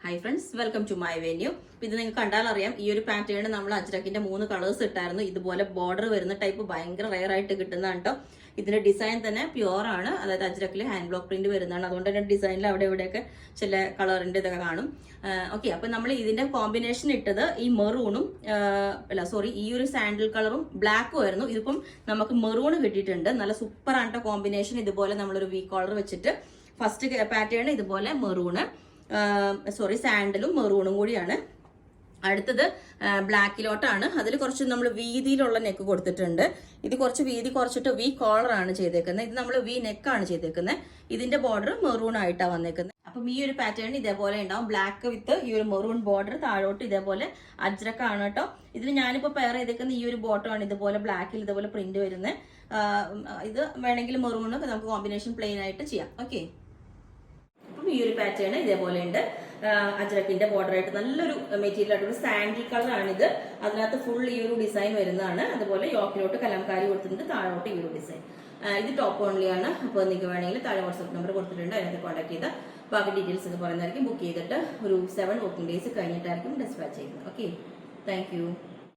Hi friends, welcome to my venue. ഇത് നിങ്ങൾക്ക് കണ്ടാൽ അറിയാം, ഈ ഒരു പാറ്റേൺ നമ്മൾ അജ്രക്കിന്റെ 3 കളേഴ്സ് ഇട്ടായിരുന്നു. ഇതുപോലെ ബോർഡർ വരുന്ന ടൈപ്പ് ഭയങ്കര റെയർ ആയിട്ട് കിട്ടുന്നതാണ് കേട്ടോ. ഇതിന്റെ ഡിസൈൻ തന്നെ പ്യുവർ ആണ്, അതായത് അജ്രക്കിൽ ഹാൻഡ് ബ്ലോക്ക് പ്രിന്റ് വരുന്നതാണ്. അതുകൊണ്ട് തന്നെ ഡിസൈനിൽ അവിടെ ഇവിടെയൊക്കെ ചില കളറിന്റെ ഇതൊക്കെ കാണും. ഓക്കെ, അപ്പൊ നമ്മൾ ഇതിന്റെ കോമ്പിനേഷൻ ഇട്ടത് ഈ മെറൂണും ഈ ഒരു സാൻഡിൽ കളറും ബ്ലാക്കും ആയിരുന്നു. ഇതിപ്പം നമുക്ക് മെറൂൺ കിട്ടിയിട്ടുണ്ട്. നല്ല സൂപ്പർ ആണ് കേട്ടോ കോമ്പിനേഷൻ. ഇതുപോലെ നമ്മളൊരു വി കോളർ വെച്ചിട്ട് ഫസ്റ്റ് പാറ്റേൺ ഇതുപോലെ മെറൂണ് സാൻഡലും മെറൂണും കൂടിയാണ്. അടുത്തത് ബ്ലാക്കിലോട്ടാണ്. അതിൽ കുറച്ച് നമ്മൾ വീതിയിലുള്ള നെക്ക് കൊടുത്തിട്ടുണ്ട്. ഇത് കുറച്ച് വീതി കുറച്ചിട്ട് വി കോളർ ആണ് ചെയ്തേക്കുന്നത്. ഇത് നമ്മൾ വി നെക്കാണ് ചെയ്തേക്കുന്നത്. ഇതിന്റെ ബോർഡർ മെറൂൺ ആയിട്ടാണ് വന്നേക്കുന്നത്. അപ്പം ഈ ഒരു പാറ്റേൺ ഇതേപോലെ ഉണ്ടാവും. ബ്ലാക്ക് വിത്ത് ഈ ഒരു മെറൂൺ ബോർഡർ, താഴോട്ട് ഇതേപോലെ അജ്രക്കാണ് കേട്ടോ. ഇതിൽ ഞാനിപ്പോ പെയർ ചെയ്തേക്കുന്ന ഈ ഒരു ബോട്ടം ആണ്. ഇതുപോലെ ബ്ലാക്കിൽ ഇതുപോലെ പ്രിന്റ് വരുന്നത്. ഇത് വേണമെങ്കിൽ മെറൂൺ നമുക്ക് കോമ്പിനേഷൻ പ്ലെയിൻ ആയിട്ട് ചെയ്യാം. ഓക്കെ, ഈ ഒരു പാറ്റേൺ ഇതേപോലെ ഉണ്ട്. അജ്രക്കിന്റെ ബോർഡർ ആയിട്ട് നല്ലൊരു മെറ്റീരിയൽ ആയിട്ട് ഒരു സാൻഡി കളർ ആണിത്. അതിനകത്ത് ഫുൾ ഈ ഒരു ഡിസൈൻ വരുന്നതാണ്. അതുപോലെ യോക്കിലോട്ട് കലംകാരി കൊടുത്തിട്ടുണ്ട്, താഴോട്ട് ഈ ഒരു ഡിസൈൻ. ഇത് ടോപ്പ് ഓൺലി ആണ്. അപ്പോൾ നിങ്ങൾക്ക് വേണമെങ്കിൽ താഴെ വാട്സ്ആപ്പ് നമ്പർ കൊടുത്തിട്ടുണ്ട്, അതിനകത്ത് കോൺടാക്ട് ചെയ്ത് ബാക്കി ഡീറ്റെയിൽസ് എന്ന് പറയുന്നതായിരിക്കും. ബുക്ക് ചെയ്തിട്ട് ഒരു 7 വർക്കിംഗ് ഡേയ്സ് കഴിഞ്ഞിട്ടായിരിക്കും ഡിസ്പാച്ച് ചെയ്യുന്നത്. Okay, thank you.